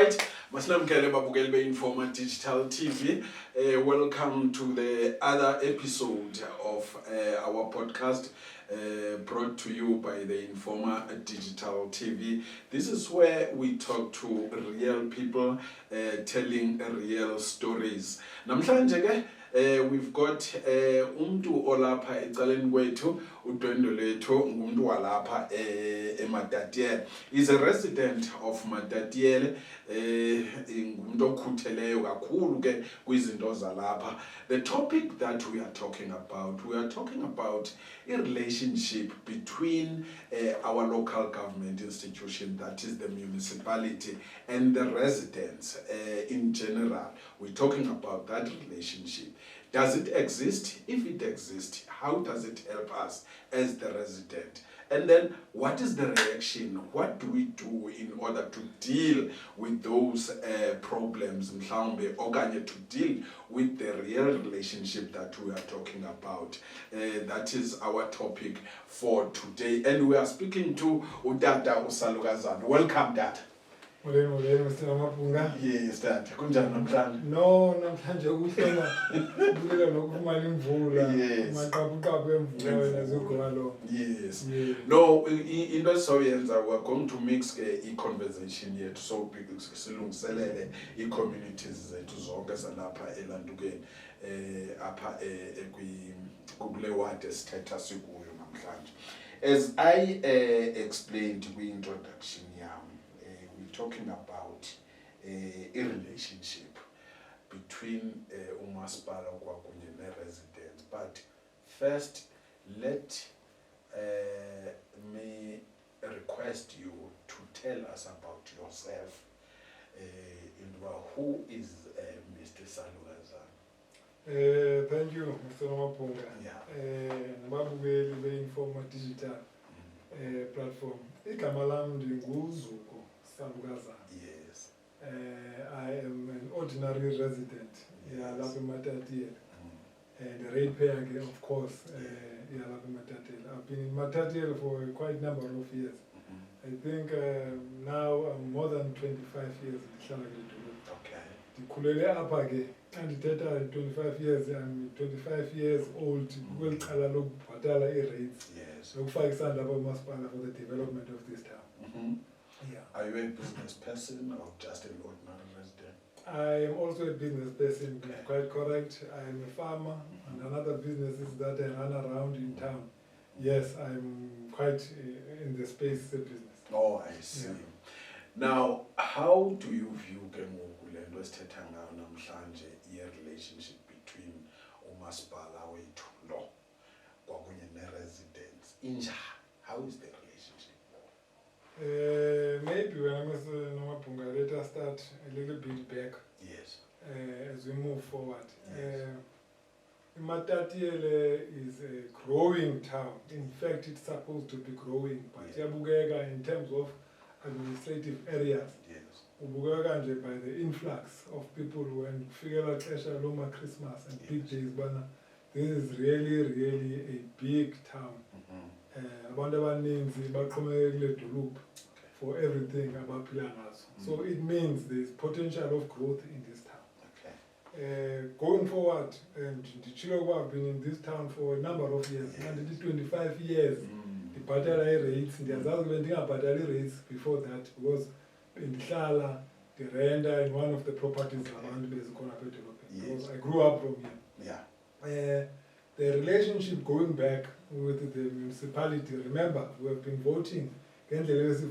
right, Maslamkele babukeli be-Informa Digital TV. Welcome to the other episode of our podcast brought to you by the Informa Digital TV. This is where we talk to real people telling real stories. Namhlanje ke we've got umuntu olapha ecaleni kwethu udwendwe lethu ngumuntu walapha eMatatiele. He's a resident of Matatiele, ngumuntu okhutheleyo kakhulu ke kwizinto zalapha. The topic that we are talking about a relationship between our local government institution, that is the municipality, and the residents in general. We're talking about that relationship. Does it exist? If it exists, how does it help us as the resident? And then what is the reaction? What do we do in order to deal with those problems, mhlawumbe, okanye to deal with the real relationship that we are talking about? That is our topic for today. And we are speaking to uData uSalukazana. Welcome, Dad. Mr. Mapunga. Yes, Dad. Kunjani namhlanje? No, namhlanje ukuhlela ukulela nokufumana imvula. Yes. Maqhapuqaphu emvula wena zogwalo. Yes. No, into soyenza we're going to mix a conversation yethu so silungiselele i-communities zethu zonke zalapha eLandukeni apha kule ward esithetha sikuyo namhlanje. As I explained kwi-introduction yami, we're talking about a relationship between umasipala kwakunye ne-residents. But first, let me request you to tell us about yourself. Who is Mr. Salukazana? Thank you, Mr. Mapunga. Nababukeli be-Informa Digital platform. Igama lami ndinguZuko Salukazana. Yes. I am an ordinary resident lapha eMatatiele. And a ratepayer, of course, lapha eMatatiele. I've been in Matatiele for quite a number of years. I think now I'm more than 25 years in Okay. Ndikhulele apha ke andithetha 25 years, I'm 25 years old kweliqala lokubhatala i-rates. Yes. Lokufaka isandla kwamasipala for the development of this town. Yeah. Are you a business person or just an ordinary resident? I am also a business person, quite correct. I am a farmer, and another businesses that I run around in town. Yes, I'm quite in the space of business. Oh, I see. Yeah. Now, how do you view lento esithetha ngayo namhlanje i-relationship between umasipala wethu lo kwakunye ne-residents? Injani? How is the relationship? Maybe when I'm Mapunga, let us start a little bit back. Yes. As we move forward. Yes. Matatiele is a growing town. In fact, it's supposed to be growing, but yabukeka in terms of administrative areas. Yes. Ubukeka nje by the influx of people when figure xesha loma Christmas and big days bana. This is really a big town. Abantu abaninzi baqhubeka kule dolophu for everything abaphila ngazo. So it means there's potential of growth in this town. Going forward, and I've been in this town for a number of years, and 25 years. The battery rates, the rates before that, because in Shala, the render in one of the properties around because I grew up from here. Yeah. The relationship going back with the municipality, remember, we have been voting, Yes.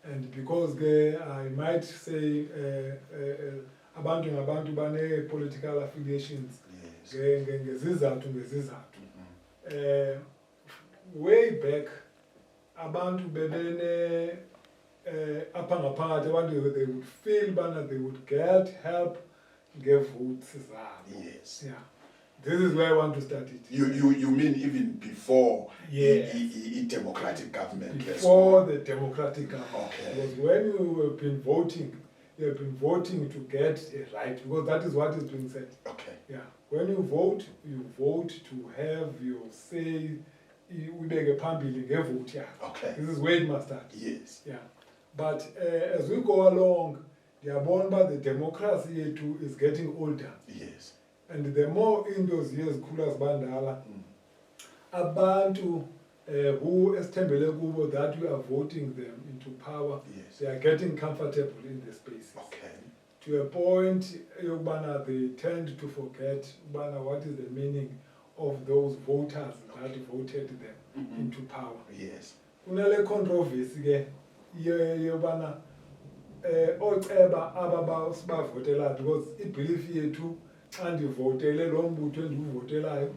and because I might say abantu bane political affiliations, way back, abantu bebene apha ngaphakathi abantu they would feel that they would get help, give votes. Yes. Yeah. This is where I want to start it. You mean even before Yes. democratic government? Before the democratic government. Okay. Because when you have been voting, you have been voting to get a right, because that is what is being said. Okay. Yeah. When you vote to have your say uyibeke phambili ngevote yakho. Okay. This is where it must start. Yes. Yeah. But as we go along, ndiyabona uba the democracy yethu is getting older. Yes. And the more in those years zikhula zibandala, abantu who esithembele kubo that we are voting them into power, Yes. they are getting comfortable in the spaces. Okay. To a point, yokubana they tend to forget ubana what is the meaning of those voters that voted them into power. Yes. Kunale controversy ke yobana oceba aba sibavotela because ibelief yethu xa ndivotele lo mbutho endiwuvotelayo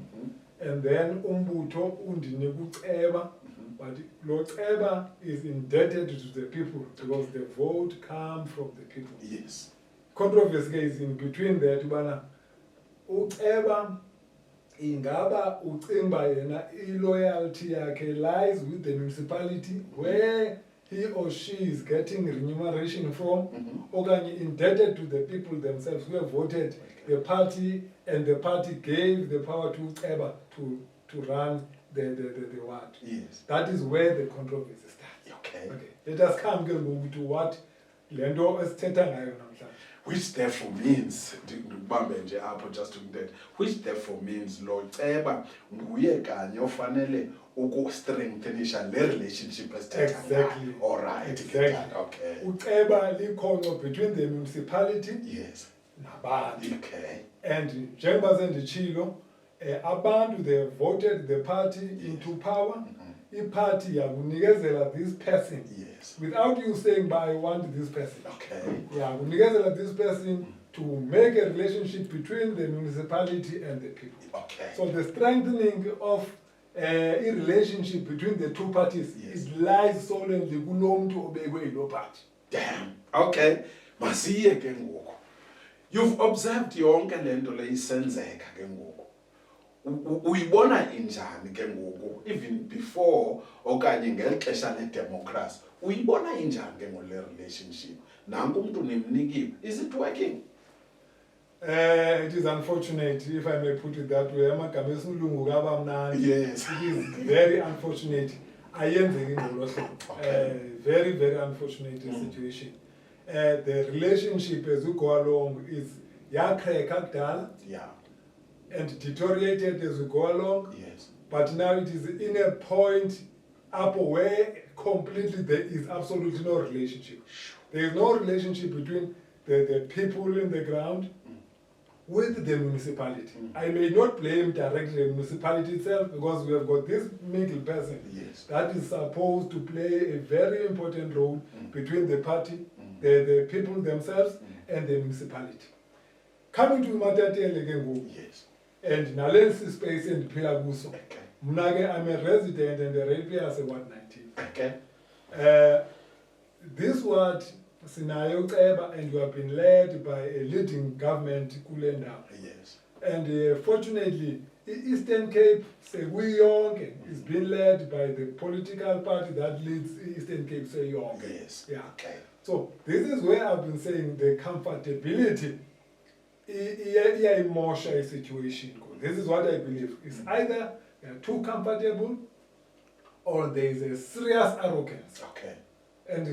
and then umbutho undinika uceba, but lo ceba is indebted to the people because the vote comes from the people. Yes. Controversy is in between that ubana uceba ingaba ucimba yena loyalty yakhe lies with the municipality where he or she is getting remuneration from, okanye indebted to the people themselves who have voted the party, and the party gave the power to uceba to run the ward. Yes. That is where the controversy starts. Okay. Okay. Let us come ke ngoku to what le nto esithetha ngayo namhlanje. Which therefore means, ndibambe nje apho just to that, which therefore means lo ceba nguye kanye ofanele uku-strengthenisha le relationship esithetha ngayo. Exactly. All right. Exactly. Okay. Uceba likhona between the municipality Yes. nabantu. Okay. And njengoba senditshilo, abantu they voted the party into power. I-party yakunikezela this person Yes. without you saying, but I want this person. Okay. Yakunikezela this person to make a relationship between the municipality and the people. Okay. So the strengthening of a relationship between the two parties, Yes. it lies solely kulo mntu obekwe yilo party. Damn. Okay. Masiye ke ngoku. You've observed yonke lento leyisenzeka ke ngoku. Uyibona injani ke ngoku even before okanye ngelixesha ledemocracy uyibona injani ke ngole relationship nanku umuntu nimnikiwe, is it working? It is unfortunate, if I may put it that way. Amagama esilungu kaba mnandi. Yes. It is very unfortunate. Ayenzeki ngolo hlobo. Okay. Very, very unfortunate situation. The relationship as we go along is yakreka kudala Yeah. and deteriorated as we go along. Yes. But now it is in a point up where completely there is absolutely no relationship. There is no relationship between the people in the ground with the municipality. I may not blame directly the municipality itself because we have got this middle person Yes. that is supposed to play a very important role between the party, the people themselves, and the municipality. Coming to Matatele ke ngoku, Yes. and nalensi space endiphila kuso. Okay. Mna ke I'm a resident and a ratepayer Ward 19. Okay. This ward sinayo uceba and you have been led by a leading government kule ndawo. Yes. And fortunately, Eastern Cape sekuyonke is being led by the political party that leads Eastern Cape seyonke. Yes. Yeah. Okay. So this is where I've been saying the comfortability iyayimosha situation. This is what I believe. It's either they are too comfortable or there is a serious arrogance. Okay. And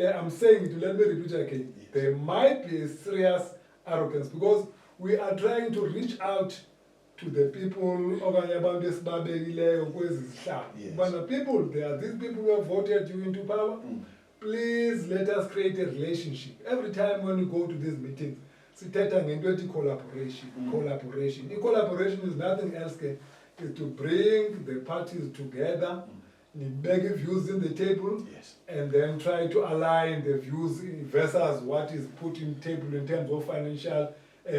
I'm saying it, let me repeat again. Yes. There might be a serious arrogance because we are trying to reach out to the people, Yes. but people, there are these people who have voted you into power. Please let us create a relationship. Every time when we go to these meetings, sithetha ngento ethi collaboration. Collaboration. Collaboration is nothing else is to bring the parties together, nibeke views in the table, Yes. and then try to align the views versus what is put in table in terms of financial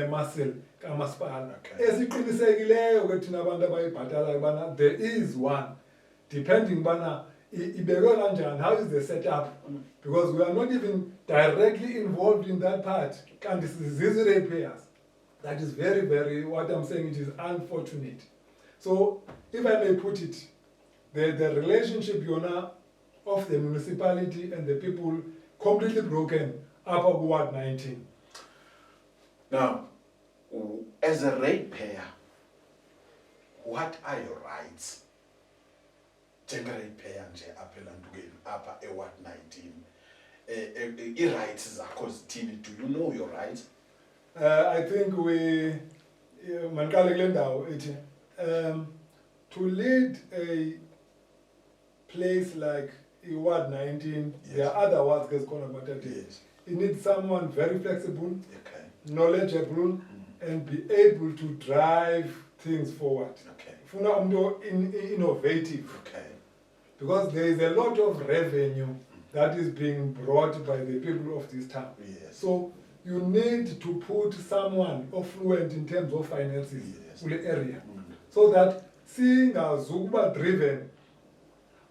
muscle kamasipala. Okay. Esiqinisekileyo ke thina abantu abayibhatalayo bana there is one, depending bana ibekwe kanjani, how is the setup, because we are not even directly involved in that part. And this is these ratepayers. That is very, very, what I'm saying, it is unfortunate. So if I may put it, the relationship of the municipality and the people completely broken up of Ward 19. Now, as a ratepayer, what are your rights? njengeratepayer nje apha elandukeni apha eWard 19 i-rights zakho zithini? Do you know your rights? I think we maniqale kule ndawo ethi to lead a place like iWard 19, there are other wards ezikhona kuMathatele. Yes. You need someone very flexible, Okay. knowledgeable, and be able to drive things forward. Okay. Funa umuntu innovative, Okay. because there is a lot of revenue that is being brought by the people of this town. Yes. So you need to put someone affluent in terms of finances Yes. in the area, so that singazukuba driven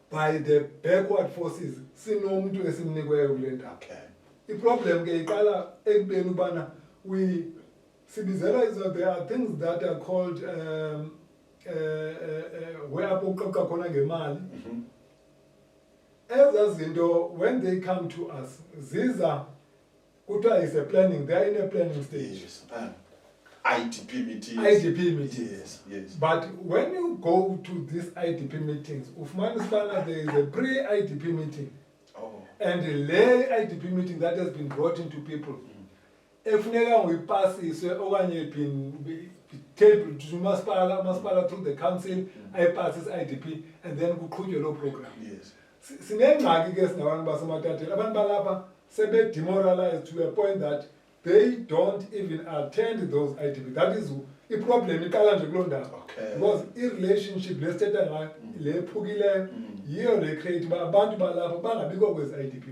by the backward forces, sinomuntu esimnikweyo kule ndawo. Okay. I-problem ke iqala ekubeni ubana sibizela there are things that are called where apho uqoqa khona ngemali. Ezaa zinto, when they come to us, ziza kuthiwa is a planning, they are in a planning stage. Yes. IDP meetings. IDP meetings. Yes. Yes. But when you go to these IDP meetings, ufumana isibana there is a pre-IDP meeting Oh. and a lay IDP meeting that has been brought into people. Efuneka ngiyipasiswe okanye been tabled to masipala through the council, ayipasise IDP, and then kuqhutywe lo program. Yes. Sinengxaki ke sinabantu baseMathatele, abantu balapha sebe demoralized to a point that they don't even attend those IDP. That is the problem iqala nje kuloo ndawo. Okay. Because i-relationship lesithetha ngayo le ephukileyo yiyo le create uba abantu balapha bangabikho kwezi IDP.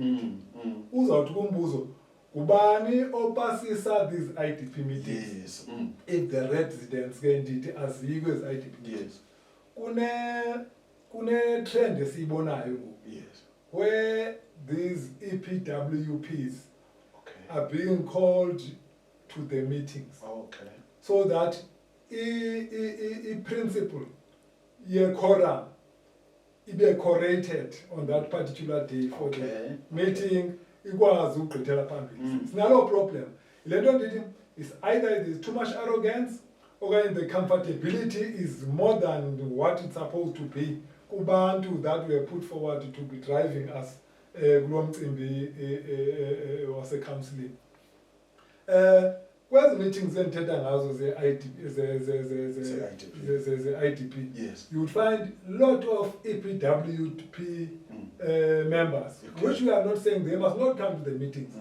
Uzawuthi kumbuzo, ngubani opasisa these IDP meetings? Yes. If the residents ke ndithi azikho ezi IDP. Yes. Kune trend esiyibonayo ngoku, Yes. where these EPWPs Okay. are being called to the meetings, Okay. so that principle ye-quorum ibe corrected on that particular day for Okay. the meeting, ikwazi ugqithela phambili. Sinalo problem. Le nto ndithi is either there is too much arrogance, or the comfortability is more than what it's supposed to be kubantu that were put forward to be driving us kulo mcimbi wase-counselling. Kwezi meetings endithetha ngazo ze-IDP, Yes. you would find a lot of EPWP members, Okay. which we are not saying they must not come to the meetings.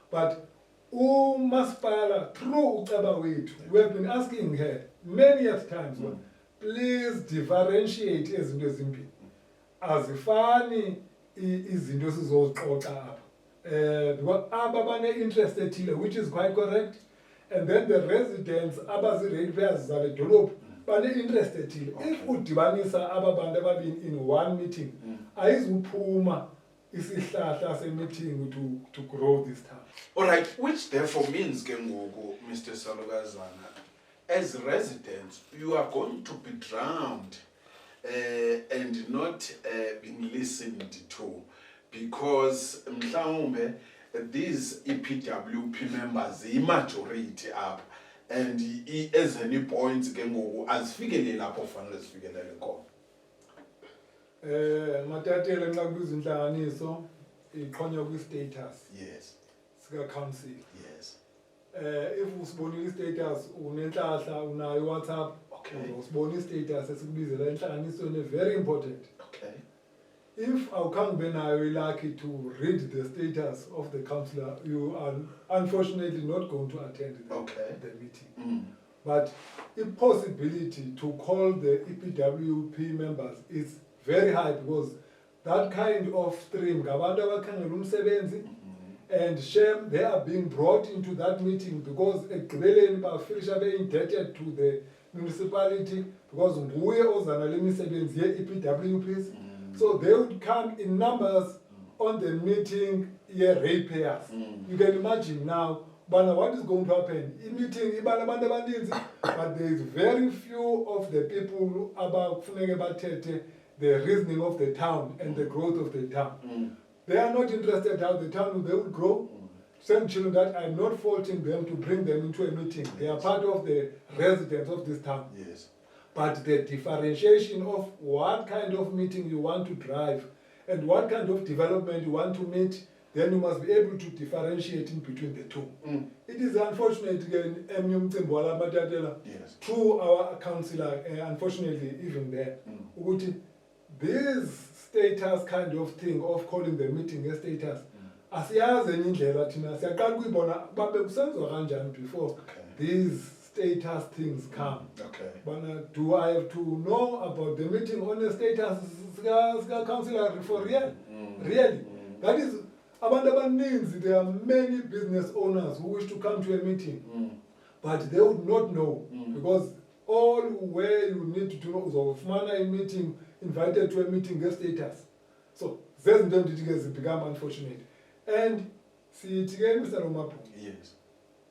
But uMasipala, through uCeba wethu, we have been asking her many times, please differentiate ezinto ezimbini. Azifani izinto esizozixoxa apha. Because aba bane-interest ethile, which is quite correct, and then the residents abazi-ratepayers zale dolophu bane-interest ethile. If udibanisa aba bantu ababini in one meeting, ayizuphuma isihlahla se-meeting to grow this town. All right, which therefore means ke ngoku, Mr. Salukazana, as residents, you are going to be drowned and not being listened to, because mhlawumbe these EPWP members i-majority up, and as any points ke ngoku azifikeleli lapho fanele zifikelele khona. Mathatele nxa kubiza inhlanganiso iqhonywa kwi-status Yes. sika-council. Yes. If usibonile i-status unenhlahla unayo iWhatsApp, Okay. usibona i-status esikubizela enhlanganisweni very important. Okay. If awukhange ube nayo ilucky to read the status of the councillor, you are unfortunately not going to attend the meeting. But the possibility to call the EPWP members is very high, because that kind of stream, ngabantu abakhangela umsebenzi, and shame they are being brought into that meeting because ekugqibeleni bafilisha be-indebted to the municipality because nguye ozana le misebenzi ye-EPWPs. So they would come in numbers on the meeting ye-ratepayers. You can imagine now, but what is going to happen? In meeting, abantu abaninzi, but there is very few of the people about the reasoning of the town and the growth of the town. They are not interested how the town they will grow. Same children that I'm not faulting them to bring them into a meeting. They are part of the residents of this town. Yes. but the differentiation of what kind of meeting you want to drive and what kind of development you want to meet, then you must be able to differentiate in between the two. It is unfortunate again, Yes. through our councillor, unfortunately even there, this status kind of thing of calling the meeting a status, asiyazi enye indlela thina siyaqala ukuyibona babe kusenziwa kanjani before these status things come. Okay. But do I have to know about the meeting on a status councillor for real? Really? That is, abantu abaninzi, there are many business owners who wish to come to a meeting, but they would not know, because all where you need to know is of a meeting, invited to a meeting, get status. So there's no details become unfortunate. And see it again, Mr. Romapu. Yes.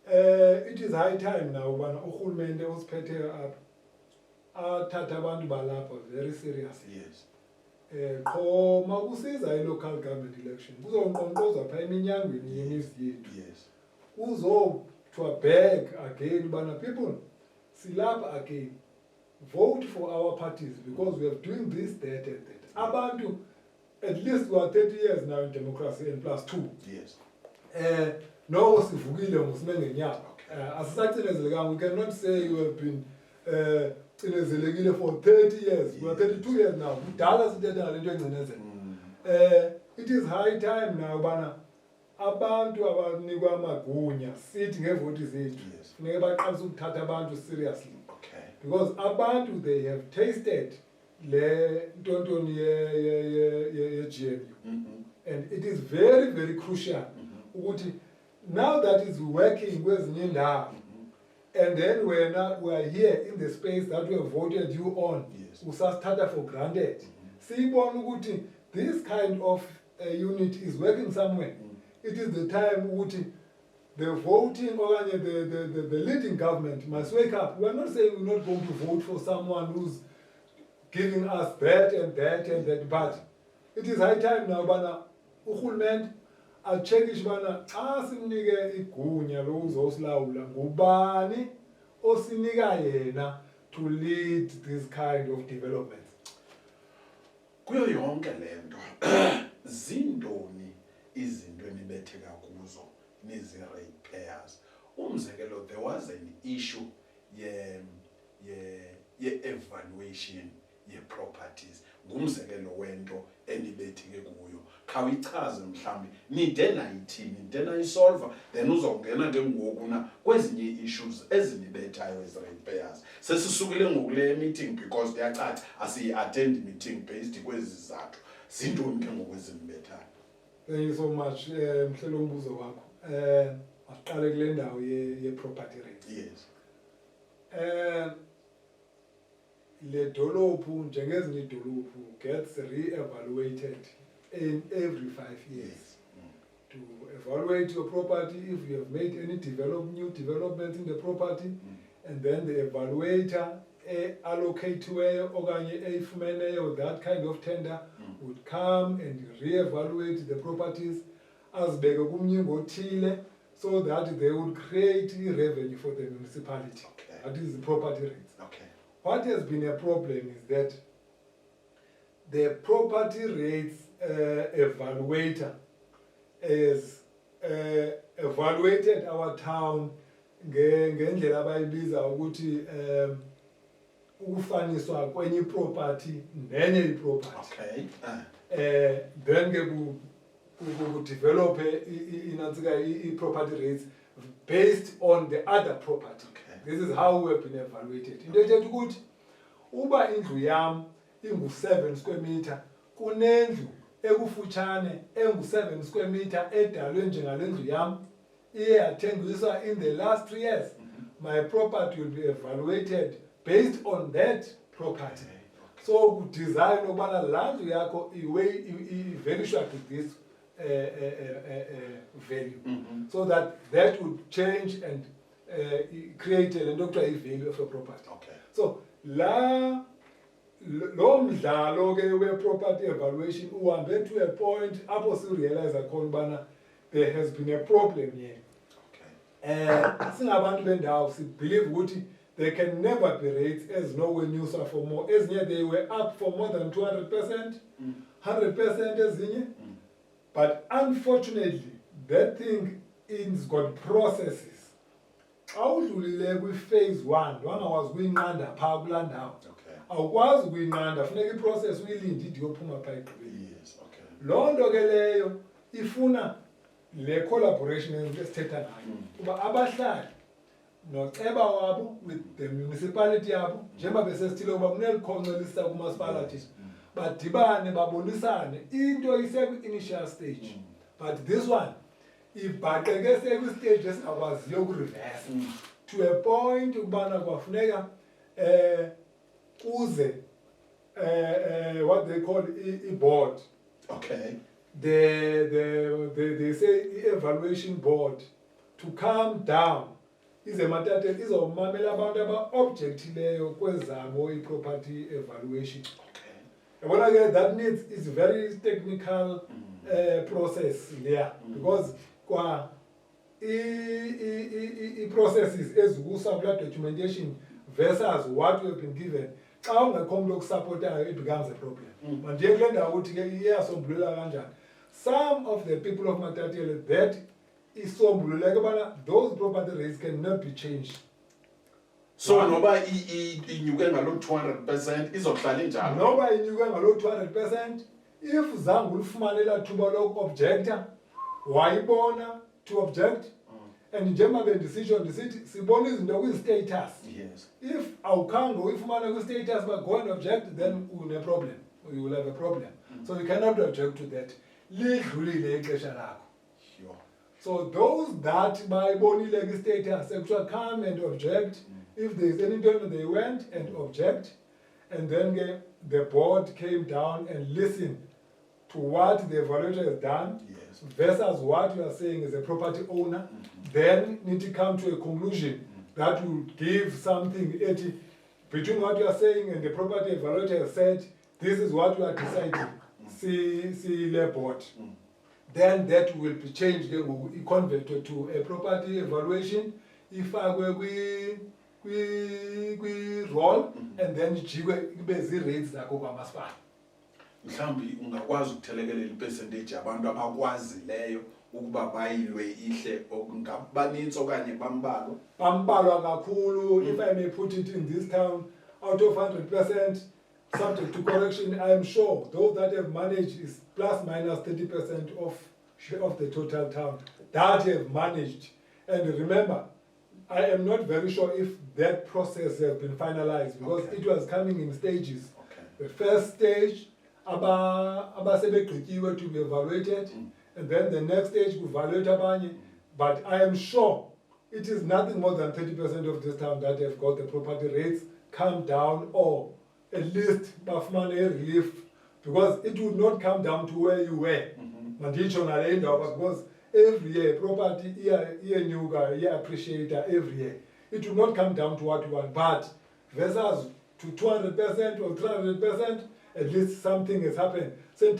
It is high time now when urhulumente osiphethe apha athatha abantu balapha very seriously. Yes. Qho makusiza i-local government election kuzonkqonkqozwa phaa eminyangweni yemizi yethu. Yes. Kuzothiwa back again ubana people silapha again, vote for our parties because we are doing this, that and that. Abantu, at least we are 30 years now in democracy and plus 2. Yes. No sivukile ngosime ngenyanga. Asisacinezelekanga. We cannot say you have been cinezelekile for 30 years. We are 32 years now. Kudala sithetha ngale nto engcinezelo. It is high time now bana abantu abanikwa amagunya sithi ngevoti zethu. Funeke baqalise ukuthatha abantu seriously. Okay. Because abantu, they have tasted le ntontoni ye GNU. And it is very, very crucial ukuthi now that is working kwezinye indawo, and then we are here in the space that we have voted you on, usasithatha for granted. Siyibona ukuthi this kind of unit is working somewhere. It is the time ukuthi the voting or the leading government must wake up. We are not saying we're not going to vote for someone who's giving us that and that and that, but it is high time now bana urhulumente acheckish bana xa simnike igunya lokuzosilawula ngubani osinika yena to lead this kind of developments. Kuyo yonke lento zindoni izinto enibetheka kuzo nezi-ratepayers. Umzekelo, there was an issue ye-evaluation ye-properties. Ngumzekelo wento enibetheke kuyo. Khawichaze mhlambi nide nayithini, nide nayisolva, then uzongena ke ngoku na kwezinye issues ezinibethayo ezi-ratepayers. Sesisukile ngokule meeting because kuyacaca asiyi-attend meeting based kwezi zizathu. Zintoni ke ngoku ezinibethayo? Thank you so much. Mhlelo umbuzo wakho. Asiqale kule ndawo ye-property rates. Yes. Le dolophu njengezinye idolophu gets re-evaluated in every 5 years. To evaluate your property, if you have made any new developments in the property, and then the evaluator allocate or that kind of tender would come and re-evaluate the properties as so that they would create revenue for the municipality. Okay. That is the property rates. Okay. What has been a problem is that the property rates evaluator has evaluated our town ngendlela abayibiza ukuthi ukufaniswa kwenye property nenye iproperty. Okay. Then ke ku develop property rates based on the other property. Okay. This is how we have been evaluated. Into ethetha ukuthi uba indlu yam ingu-7 square meter, kunendlu ekufutshane engu-7 square meter edalwe njengale ndlu yam iye yathengiswa in the last 3 years, my property will be evaluated based on that property. So kudesign ukubana laa ndlu yakho i-valueshwa to this value, so that would change and create le nto kuthiwa i-value of a property. Okay. So lo mdlalo ke we-property evaluation uhambe to a point apho sirealize khona ubana there has been a problem here. Okay. Singabantu bendawo sibelieve ukuthi There can never be rates as Norway news are for more. As near they were up for more than 200%, 100% as in. But unfortunately, that thing is got processes. How do we with phase one? One I was going under, power plant out. Okay. I was going under, funeka process we did your puma pipe. Yes, okay. Londo geleyo, ifuna le collaboration esithetha nayo. Kuba abahlali noceba wabo with the municipality yabo njengoba besesithile uba kunelikhoncelisa kumasipality badibane babonisane into ise-initial stage but this one ibhaqeke sekwi-stage esingakwaziyo ukureverse to a point ukubana kwafuneka kuze what they call i-board. Okay. They say i-evaluation board to calm down izematateni izomamela abantu aba-objectileyo kwezabo i-property evaluation. Yabona ke that needs is very technical process there because kwa i-processes ezikusapula documentation versus what we have been given xa ungekho umuntu okusupportayo it becomes a problem. Manje kule ndawo uthi ke iyasombulula kanjani. Some of the people of Matatiele that isombululeke ubana those property rates cannot be changed. So noba inyuke ngalo 200% izohlala injalo. Noba inyuke ngalo 200%, if zange ulifumane la thuba loku-objector, wayibona to object, and njengoba bendisitsho ndisithi sibona izinto kwi-status. Yes. If awukhange uyifumane kwi-status but go and object, then une-problem. You will have a problem. So you cannot object to that. Lidlulile ixesha lakho. Sure. So those that bayibonile kwi-status actually come and object. If there is any time they went and object, and then the board came down and listened to what the evaluator has done versus what you are saying as a property owner, then need to come to a conclusion that will give something between what you are saying and the property evaluator has said, this is what you are deciding, see the board. Then that will be changed, converted to a property evaluation, if I were we roll and then ibe zi-rates zakho kwamasipala. Mhlawumbi ungakwazi ukuthelekelela i-percentage abantu abakwazileyo ukuba bayilwe ihle banintsi okanye bambalwa. Bambalwa kakhulu, if I may put it in this town, out of 100%, subject to correction, I am sure those that have managed is plus minus 30% of the total town that have managed. And remember, I am not very sure if that process has been finalized because it was coming in stages. The first stage, abasebegqityiwe to be evaluated, and then the next stage, we evaluate abanye. But I am sure it is nothing more than 30% of this town that have got the property rates come down, or at least bafumane relief, because it would not come down to where you were. Because every year property appreciate every year. It will not come down to what you want, but versus to 200% or 300%, at least something has happened. A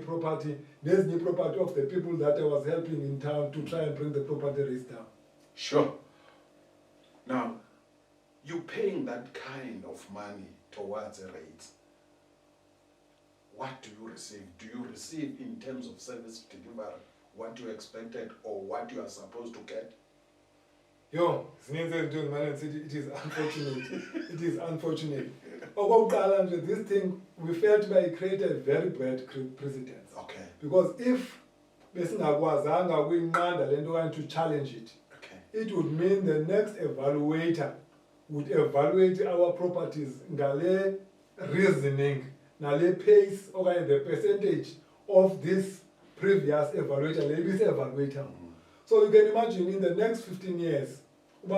property, there's the property of the people that I was helping in town to try and bring the property rates down. Sure. Now, you're paying that kind of money towards a rate. What do you receive? Do you receive in terms of service delivery what you expected or what you are supposed to get? Yo, it is unfortunate. It is unfortunate. This thing, we felt by it created a very bad precedent. Okay. Because if we want to challenge it, it would mean the next evaluator would evaluate our properties ngale reasoning, ngale pace, or the percentage of this previous evaluator. So you can imagine in the next 15 years, in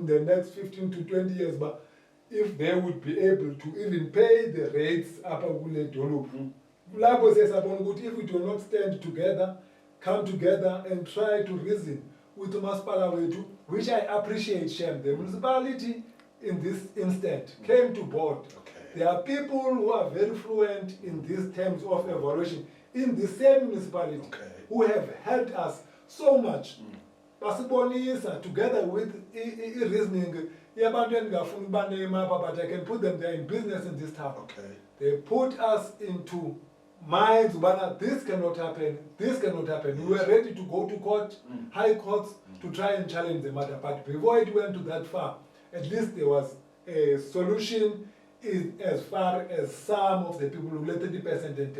the next 15 to 20 years, but if they would be able to even pay the rates up if we do not stand together, come together and try to reason with Masipala, which I appreciate, Shem. The municipality in this instant came to board. There are people who are very fluent in these terms of evaluation in the same municipality who have helped us so much. basibonisa together with reasoning yabantu engafuni uba name apha, but I can put them there in business in this town. Okay. They put us into minds, but this cannot happen, this cannot happen. We were ready to go to court, high courts, to try and challenge the matter. But before it went to that far, at least there was a solution as far as some of the people who let 30% and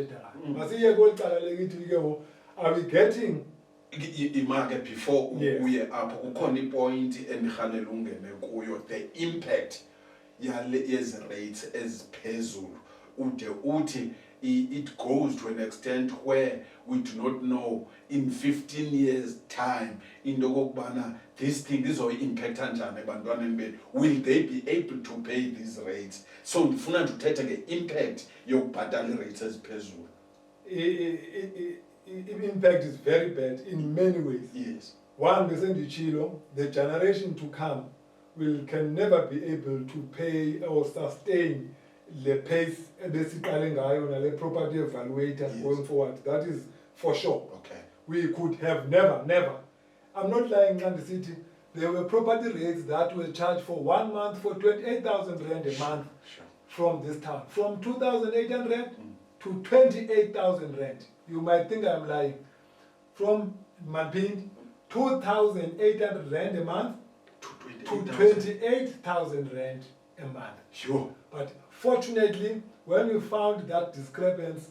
are we getting Imake before Yes. uye apho kukhona ipoint endihalela ungene kuyo, the impact yezi rates eziphezulu ude uthi it goes to an extent where we do not know in 15 years time into okokubana this thing izoyi-impacta njani ebantwaneni bethu, will they be able to pay these rates? So ndifuna ndithethe nge-impact yokubhatala ii-rates eziphezulu. impact is very bad in many ways. Yes. One, besenditshilo, the generation to come can never be able to pay or sustain the pace ebesiqale ngayo nale property evaluator Yes. going forward. That is for sure. Okay. We could have never. I'm not lying, Nandi City. There were property rates that were charged for 1 month for 28,000 rand a month Sure. from this town. From 2,800 to 28,000 rand. You might think I'm lying. From Mampindi, 2,800 rand a month to 28,000 rand a month. Sure. But fortunately, when we found that discrepancy,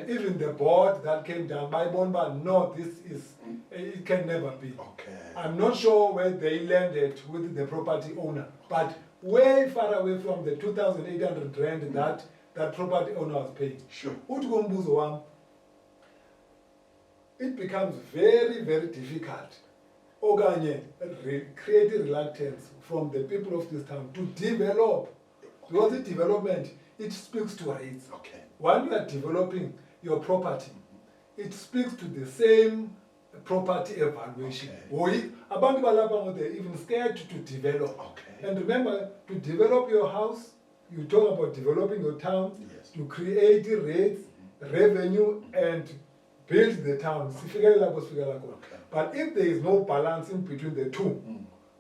even the board that came down by Bonba, no, this is, it can never be. Okay. I'm not sure where they landed with the property owner, but way far away from the 2,800 rand that property owner was paying. Sure. Uthi kumbuzo wami, it becomes very, very difficult okanye create reluctance from the people of this town to develop, because the development, it speaks to rates. Okay. When you are developing your property, it speaks to the same property evaluation. Okay. Abantu balapha they're even scared to develop. Okay. And remember, to develop your house, you talk about developing your town, Yes. to create rates, revenue, and build the town. Okay. But if there is no balance in between the two,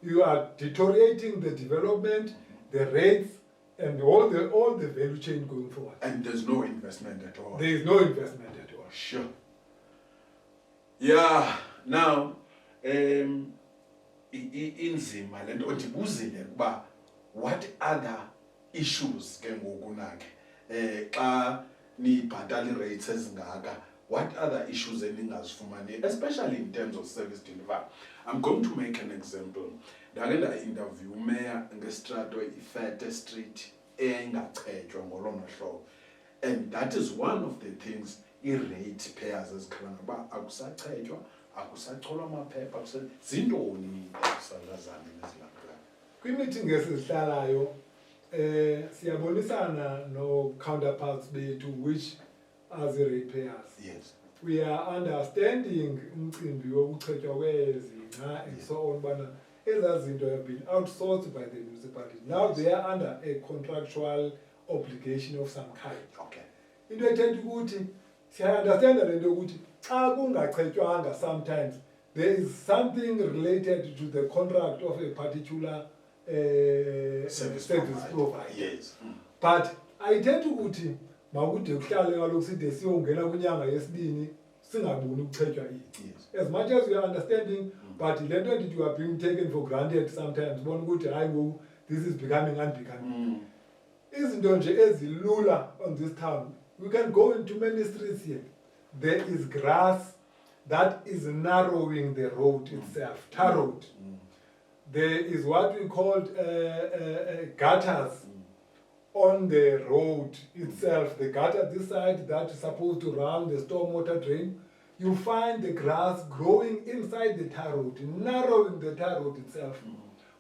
you are deteriorating the development, the rates, and all the value chain going forward. And there's no investment at all. There is no investment at all. Sure. Yeah. Now, inzima le nto ndibuzile kuba what other issues ke ngoku nakhe xa nibhatala rates ezingaka, what other issues eningazifumani, especially in terms of service delivery? I'm going to make an example. Ndake nda-interview umeya ngestrato iFete Street engachetywa ngolona hlobo, and that is one of the things i-rate payers ezikhala ngoba akusachetywa, akusacholwa amaphepha, zintoni ekusakazana nezilandelayo? Kwi-meeting esizihlalayo, siyabonisana no-counterparts bethu, which are the ratepayers. Yes. We are understanding umcimbi wokuchetywa kwezingca and so on, but ezaa zinto have been outsourced by the municipality. Now Yes. they are under a contractual obligation of some kind. Okay. Into ethetha ukuthi siya-understanda le nto yokuthi xa kungachetywanga sometimes there is something related to the contract of a particular service provider. Yes. But ayithethi ukuthi makude kuhlale kaloku side siyongena kwinyanga yesibini singaboni ukuchetywa Yes. as much as we are understanding, but le nto ndithi you are being taken for granted sometimes, bona ukuthi hayi ngoku this is becoming unbecoming. Izinto nje ezilula on this town, we can go into many streets here. There is grass that is narrowing the road itself, tar road. There is what we call gutters on the road itself. The gutter this side that is supposed to run the stormwater drain. You find the grass growing inside the tar road, narrowing the tar road itself.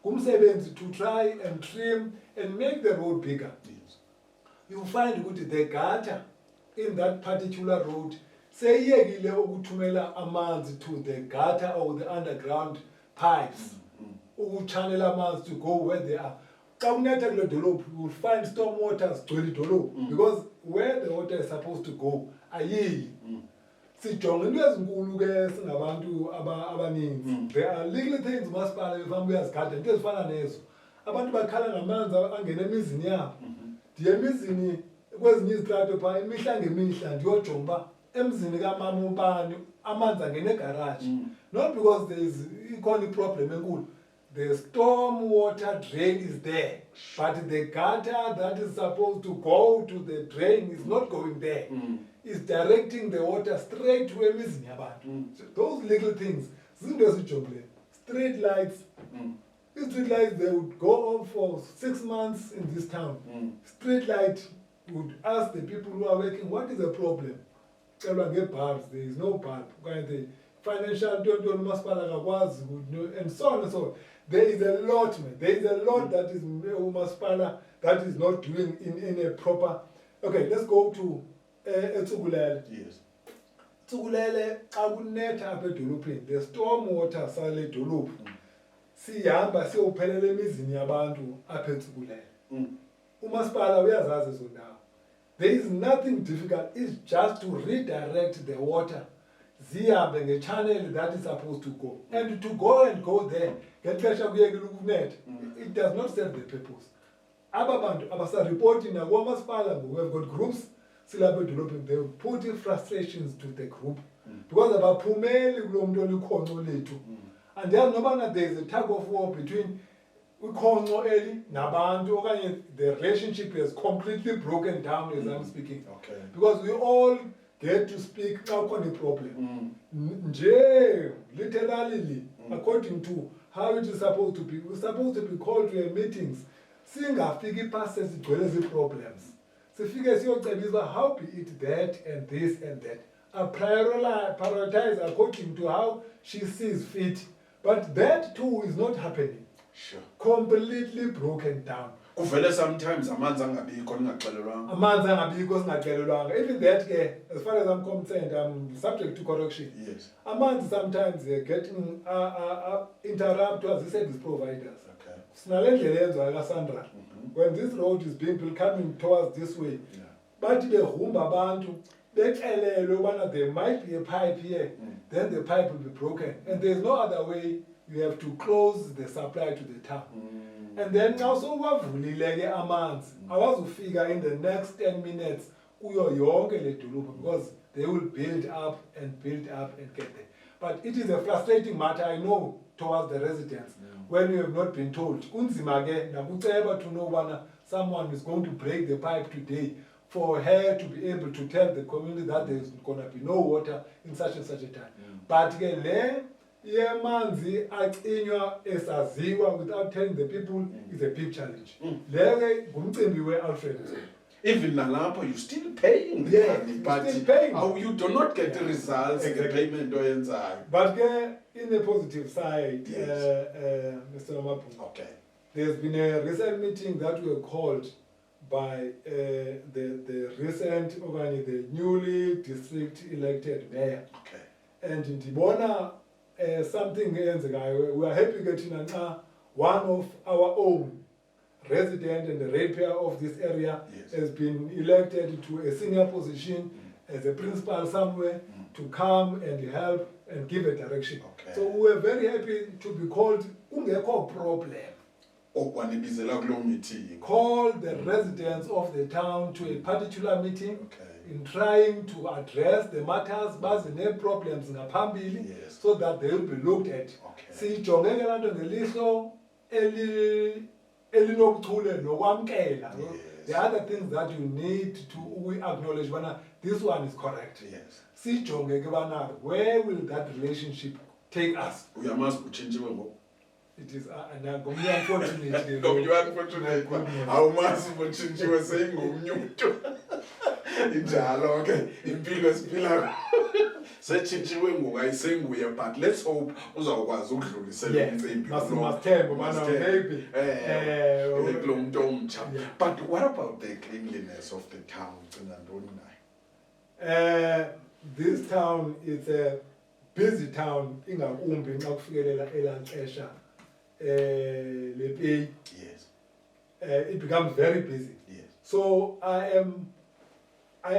Kumsebenzi to try and trim and make the road bigger. Yes. You find the gutter in that particular road seyiyekile ukuthumela amanzi to the gutter or the underground pipes, ukuchannel amanzi to go where they are. Xa kunetha kule dolophu, you will find storm water zigcwele idolophu because where the water is supposed to go ayiyi. sijonga into ezinkulu ke singabantu abaninzi. There are legal things umasipala befana uyazigada into ezifana nezo. Abantu bakhala ngamanzi angena emizini yabo. Ndiye emizini kwezinye izitrato phaa imihla ngemihla ndiyojonga uba emzini kamama ubani amanzi angena egarage. Not because there is ikhona problem enkulu. The storm water drain is there, but the gutter that is supposed to go to the drain is not going there. It's directing the water straight to emizini yabantu. So those little things, zinto ezijongile. Street lights. Street lights, they would go on for 6 months in this town. Street light would ask the people who are working, what is the problem? Bulbs, there is no bulb. The financial and so on and so on. There is a lot, man. There is a lot that is umasipala that is not doing in a proper. Okay, let's go to Tsugulele. Yes. Tsugulele, akunetha apha edolophini. The storm water sale dolophu. Sihamba siyophelela emizini yabantu apha eTsugulele. Umasipala uyazazi ezo ndawo. There is nothing difficult. It's just to redirect the water. Zihambe nge-channel that is supposed to go. And to go there, it does not serve the purpose. Aba bantu abasa-reporting nakwamasipala, we have got groups silapha edolophini, they put frustrations to the group because abaphumeli kulo muntu olikhonco lethu. And then there is a tug of war between ukhonco eli nabantu okanye the relationship has completely broken down as I'm speaking. Okay. Because we all get to speak xa khona problem. Nje literally according to how it is supposed to be. We're supposed to be called to a meetings. Singafiki past sigcwele zi-problems. Sifike siyocebisa how be it that and this and that. Prioritize according to how she sees fit. But that too is not happening. Sure. Completely broken down. Kuvele sometimes amanzi angabikho ningaxelelwanga. Amanzi angabikho singaxelelwanga. Even that ke, as far as I'm concerned, I'm subject to correction. Yes. Amanzi sometimes they're getting interrupted as the service providers. Okay. Sinalendlela yenziwa kaSandra. When this road is being built coming towards this way, bathi behumba abantu becelelwe ubana there might be a pipe here, then the pipe will be broken. And there's no other way. You have to close the supply to the town. And then also wavulile ke amanzi awazufika in the next 10 minutes kuyo yonke le dolophu because they will build up and get there. But it is a frustrating matter, I know, towards the residents when you have not been told. Kunzima ke nakuceba to know when someone is going to break the pipe today for her to be able to tell the community that there is going to be no water in such and such a time. But ke le yemanzi acinywa esaziwa without telling the people is a big challenge. Leke ngumcimbi we-Alfred. Even nalapho you still paying the money, but still paying. You do not get the results in the payment oyenzayo. But in the positive side, Yes. Mr. Mapunga, Okay. there's been a recent meeting that were called by the recent, the newly district elected mayor. Okay. And ndibona something eyenzekayo. We are happy that one of our own resident and the ratepayer of this area has been elected to a senior position as a principal somewhere to come and help and give a direction. Okay. So we are very happy to be called kungekho problem. Okwanibizela kulo meeting. Call the residents of the town to a particular meeting. Okay. In trying to address the matters, bazi ne problems ngaphambili, so that they will be looked at. Sijonge ke lanto ngelihlo elinobuchule nokwamkela. The other things that you need to acknowledge when this one is correct. Yes. Sijonge ke bana, where will that relationship take us? Uyamazi kutshintshiwe ngoku. It is unfortunately. Unfortunately. Awumazi kutshintshiwe seyingomnye umuntu. Injalo ke impilo esiphila setshintshiwe ngoku ayisenguye, but let's hope uzawukwazi ukudlulisela umcimbi Masithembe mana maybe kulo muntu omtsha. But what about the cleanliness of the town? This town is a busy town ingakumbi nxa kufikelela elanxesha lepeyi. Yes. It becomes very busy. Yes. So I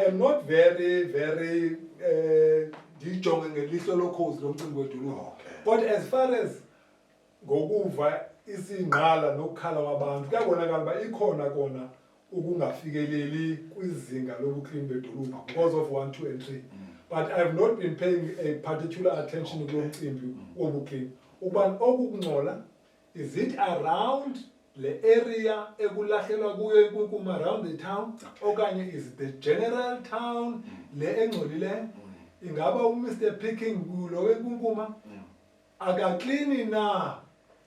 am not very ndiyijonge ngelihlo lokhozi lomcimbi wedolophu. Okay. But as far as ngokuva isingqala nokukhala kwabantu kuyabonakala uba ikhona kona ukungafikeleli kwizinga lobuklini bedolophu because of 1, 2 and 3. But I've not been paying a particular attention kulo mcimbi wobuklini. Ukuba okungcola, is it around le area ekulahlelwa kuyo inkunkuma around the town? Okanye is it the general town le engcolileyo? Ingaba uMr Picking kulo wenkunkuma akaklini na?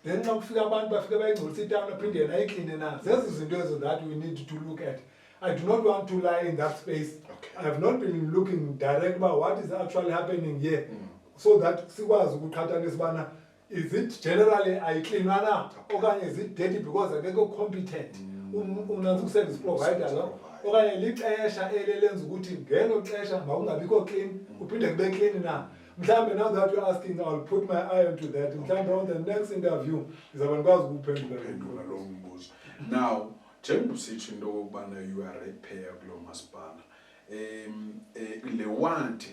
Then xa kufika abantu bafike bayingcolisa itown aphinde yena ayikline na? Zezi zinto ezo that we need to look at. I do not want to lie in that space. Okay. I have not been looking direct about what is actually happening here, so that sikwazi ukuqhathanisa ubana is it generally ayiklinwa na? Okanye is it dirty because akekho competent? Unansi service provider lo. Okanye lixesha elelenza ukuthi ngelo xesha makungabikho clean, kuphinde kube clean na? Mhlambe now that you're asking, I'll put my eye onto that. Mhlambe on the next interview ndizaba ndikwazi ukuphendula lo mbuzo. Now, njengositsho into yokubana you are a pair kulo masipala. Le want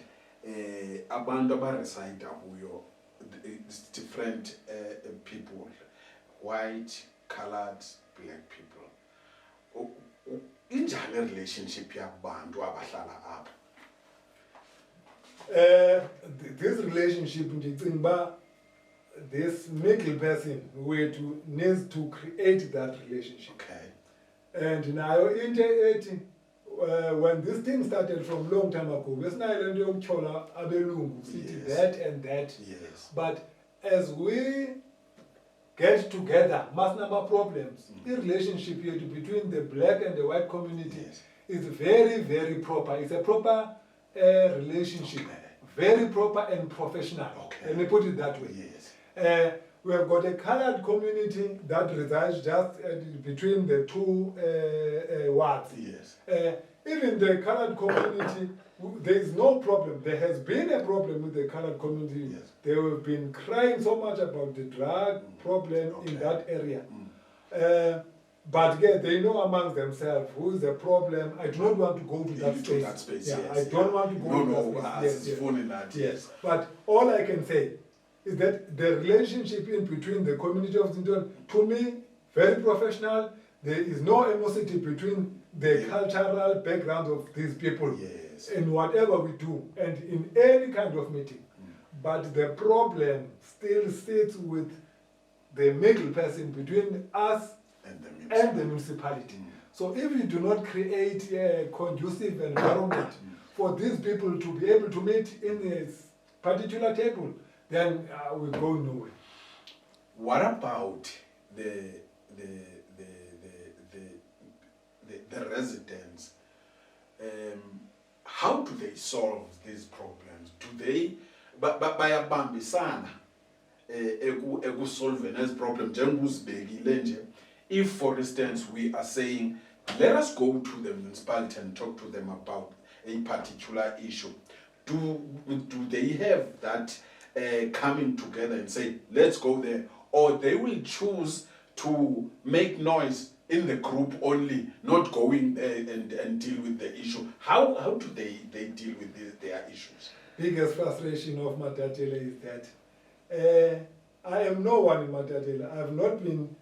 abantu abareside kuyo, it's different people, white, colored, black people. Injani relationship yabantu abahlala apha? This relationship ndicinga uba this middle person needs to create that relationship. Okay. And nayo into ethi when this thing started from long time ago, besinayo lento yokutyhola abelungu sithi that and that. Yes. But as we get together, masinaba problems, the relationship yethu between the black and the white community is very, very proper. It's a proper relationship, very proper and professional. Okay. Let me put it that way. Yes. We have got a colored community that resides just between the two wards. Yes. Even the colored community, there is no problem. There has been a problem with the colored community. Yes. They have been crying so much about the drug problem in that area. But again, they know amongst themselves who is the problem. I do not want to go to that space. To that space, yeah, yes. I don't want to go to that space. Yes. Yes. But all I can say is that the relationship in between the community of Zinton, to me, very professional. There is no animosity between the cultural background of these people in whatever we do and in any kind of meeting. But the problem still sits with the middle person between us and the municipality. So if you do not create a conducive environment for these people to be able to meet in a particular table, then we go nowhere. What about the residents? How do they solve these problems? Do they bayabambisana solving this problem njengozibekile nje? If for instance we are saying let us go to the municipality and talk to them about a particular issue, do they have that coming together and say let's go there, or they will choose to make noise in the group only, not going and deal with the issue? How do they deal with their issues? Biggest frustration of Matatiele is that I am no one in Matatiele. I have not been.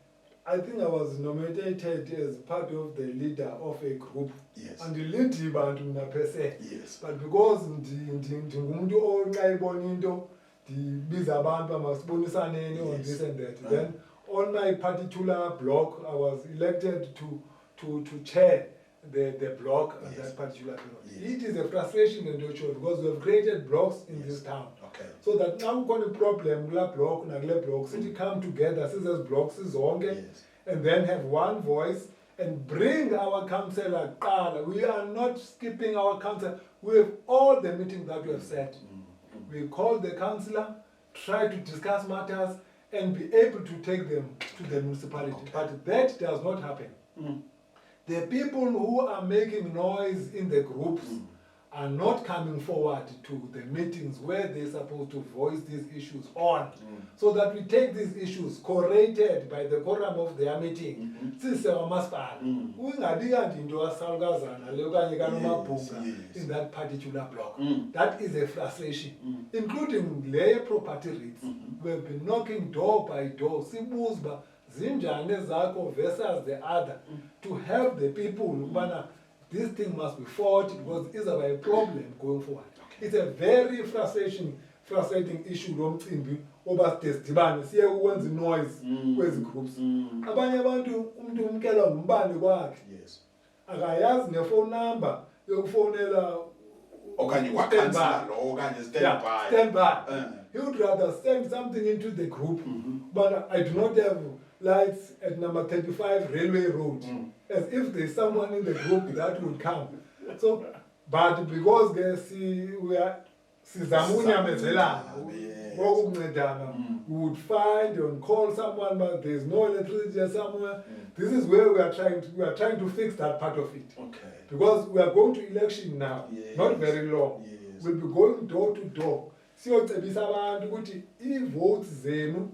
I think I was nominated as part of the leader of a group. Yes. And the lead bantu per se. Yes. But because ndingumuntu onqayibona into ndibiza abantu masibonisane on this and that. Then on my particular block, I was elected to chair the block at that particular period. It is a frustration in the show because we have created blocks in this town. Okay. So that now we've got a problem, block, block, city come together, as blocks is and then have one voice and bring our councillor. We are not skipping our councillor. We have all the meetings that we have set. We call the councillor, try to discuss matters, and be able to take them to the municipality. Okay. But that does not happen. The people who are making noise in the groups are not coming forward to the meetings where they're supposed to voice these issues on, so that we take these issues correlated by the quorum of their meeting. In that particular block. That is a frustration, including layer property rates. We've been knocking door by door, Sibuzba, Zinjane Zako versus the other, to help the people. This thing must be fought because it's a problem going forward. It's a very frustrating issue. Over testimony, see everyone's noise with groups. Abanye abantu umuntu umkela ngumbani kwakhe. Yes. Akayazi ne phone number yokufonela okanye kwacancela lo okanye stand by. Stand by. He would rather send something into the group, but I do not have lights at number 35 Railway Road, as if there's someone in the group that would come. So, but because we are we would find and call someone, but there's no electricity somewhere. This is where we are trying to fix that part of it. Okay. Because we are going to election now, not very long. Yes. We'll be going door to door. Siyocebisa abantu ukuthi votes zenu,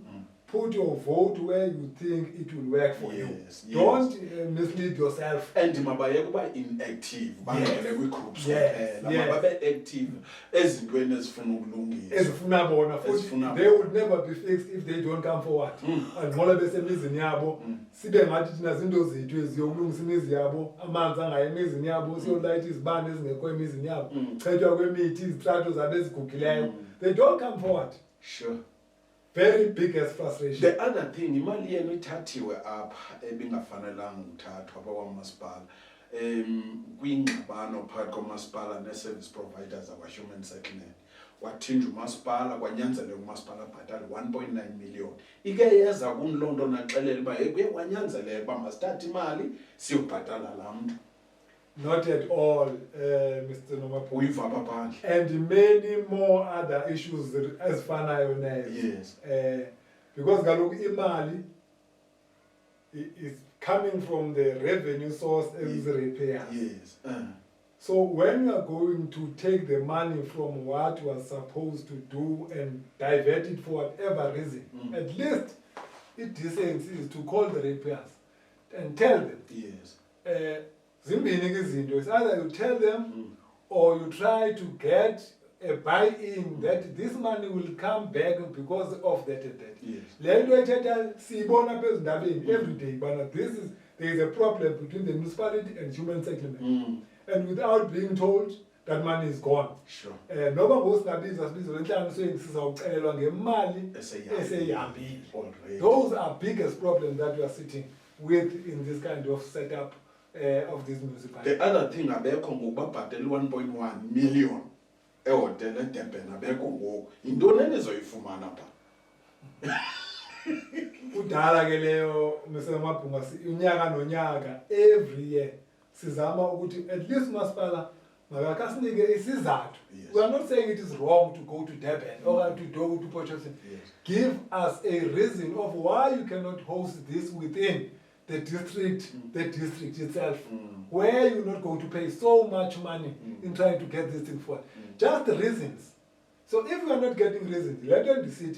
put your vote where you think it will work for you. Don't mislead yourself. And mabaye kuba inactive, bangene kwi-groups Yes. active ezintweni ezifuna ukulungisa. Ezifuna bona futhi they would never be fixed if they don't come forward. Ngoba besemizini yabo sibe ngathi thina zinto zethu eziyokulungisa imizi yabo, amanzi angayi emizini yabo, siyolight izibane ezingekho emizini yabo, chethwa kwemithi izitrato zabe ezigugileyo. They don't come forward. Sure. Very biggest frustration. The other thing, imali yenu ithathiwe apha ebingafanelanga uthathwa abakwamasipala kwingxabano phakathi komasipala ne-service providers aba-human settlement. Wathinjwa umasipala kwanyanzeleka umasipala abhatale 1.9 million. Ike yeza kunloo nto naxelela uba kuye kwanyanzeleka uba masithathe imali siyobhatala laa mntu. Not at all, Mr. Nomapu. Uyiva apha phandle. And many more other issues as fanayo nayo. Yes. Because kaloku imali is coming from the revenue source as repairs. Yes. So when you are going to take the money from what was supposed to do and divert it for whatever reason, at least it decency is to call the repairs and tell them. Yes. It's either you tell them or you try to get a buy-in that this money will come back because of that and that. Yes. Every day, but there is a problem between the municipality and human settlement. And without being told, that money is gone. Sure. Those are biggest problems that we are sitting with in this kind of setup of this municipality. The other thing, abekho ngoku babhatele 1.1 million ehotel eDurban abekho ngoku. Yintoni enizoyifumana pha? Kudala ke leyo Mr. Mabhunga unyaka nonyaka every year sizama ukuthi at least masipala makakasinike isizathu. We are not saying it is wrong to go to Durban or to go to Port Shepstone. Give us a reason of why you cannot host this within the district itself, where you're not going to pay so much money in trying to get this thing forward. Just the reasons. So if we are not getting reasons, let them decide.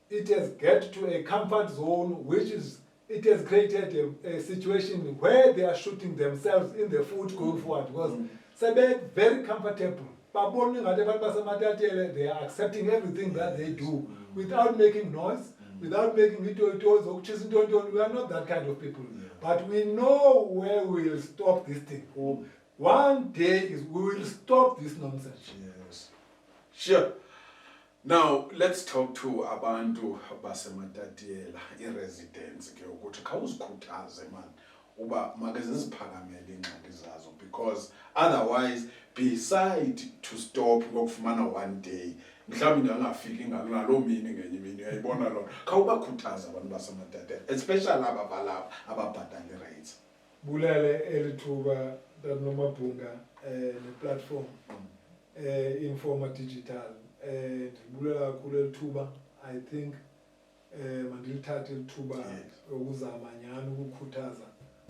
It has get to a comfort zone, which is, it has created a situation where they are shooting themselves in the foot going forward, because they're very comfortable. They are accepting everything that they do without making noise, without making videos. We are not that kind of people. But we know where we will stop this thing. One day we will stop this nonsense. Yes. Sure. Now let's talk to abantu baseMatatiele, i-residents ke ukuthi khawuzikhuthaze man uba makaziziphakamele ingxaki zazo, because otherwise beside to stop ngokufumana one day mhlawumbe ngangafiki ngaloo mini ngenye imini uyayibona loo khawubakhuthaza abantu baseMatatiele, especially aba balapha ababhatala i-rates. Bulele elithuba Nomabhunga ne-platform Informa Digital. Ndibulela kakhulu elithuba. I think mandilithathe elithuba ukuzama nyani ukukhuthaza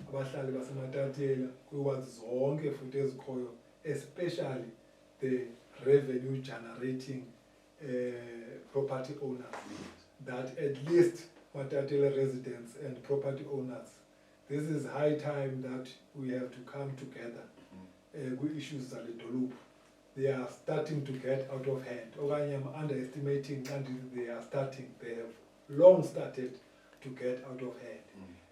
abahlali baseMatatiele kwiwards zonke futhi ezikhoyo especially the revenue generating property owners, that at least Matatiele residents and property owners, this is high time that we have to come together with issues that they are starting to get out of hand. Or I am underestimating until they are starting. They have long started to get out of hand.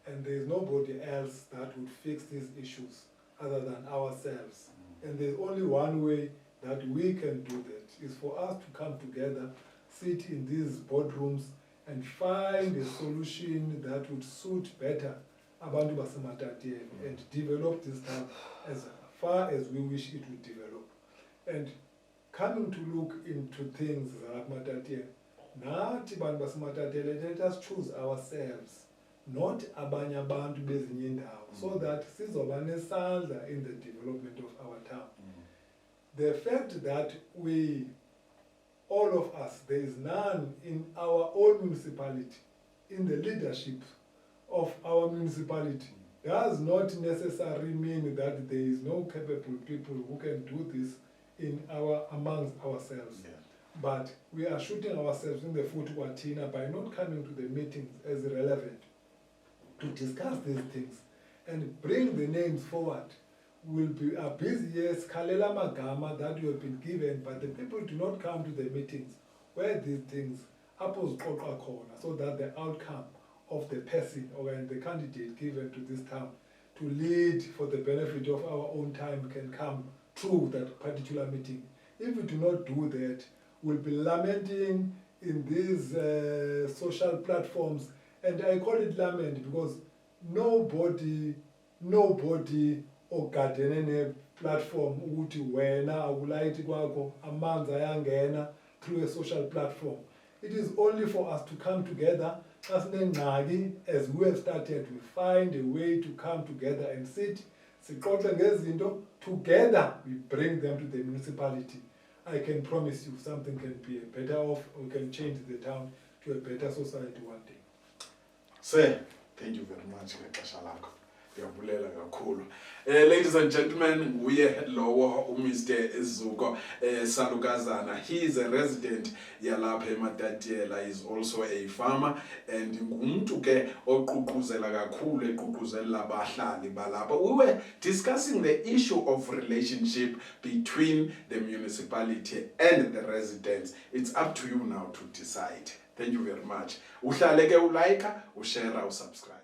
And there is nobody else that would fix these issues other than ourselves. And there's only one way that we can do that, is for us to come together, sit in these boardrooms and find a solution that would suit better abantu baseMatatiele and develop this town as far as we wish it would develop. And coming to look into things like Matatiele, nathi bantu baseMatatiele, let us choose ourselves, not abanye abantu bezinye indawo, so that sizoba nesandla in the development of our town. The fact that we, all of us, there is none in our own municipality, in the leadership of our municipality, does not necessarily mean that there is no capable people who can do this amongst ourselves. Yeah. But we are shooting ourselves in the foot by not coming to the meetings as relevant to discuss these things and bring the names forward. We'll be busy, yes, Kalela Magama that we have been given, but the people do not come to the meetings where these things apples corner, so that the outcome of the person or the candidate given to this town to lead for the benefit of our own time can come through that particular meeting. If we do not do that, we'll be lamenting in these social platforms, and I call it lament because nobody ogadene platform ukuthi wena akulayithi kwakho amanzi ayangena through a social platform. It is only for us to come together as we have started. We find a way to come together and sit together. We bring them to the municipality. I can promise you something can be better off. We can change the town to a better society one day. Sir, thank you very much. Ladies and gentlemen, we are lowo Mr. Zuko Salukazana. He is a resident yalapha eMatatiele, is also a farmer, and ngumuntu ke oqhuquzela kakhulu eqhuquzela abahlali balapha. We were discussing the issue of relationship between the municipality and the residents. It's up to you now to decide. Thank you very much. Uhlale ke ulike, ushare, usubscribe.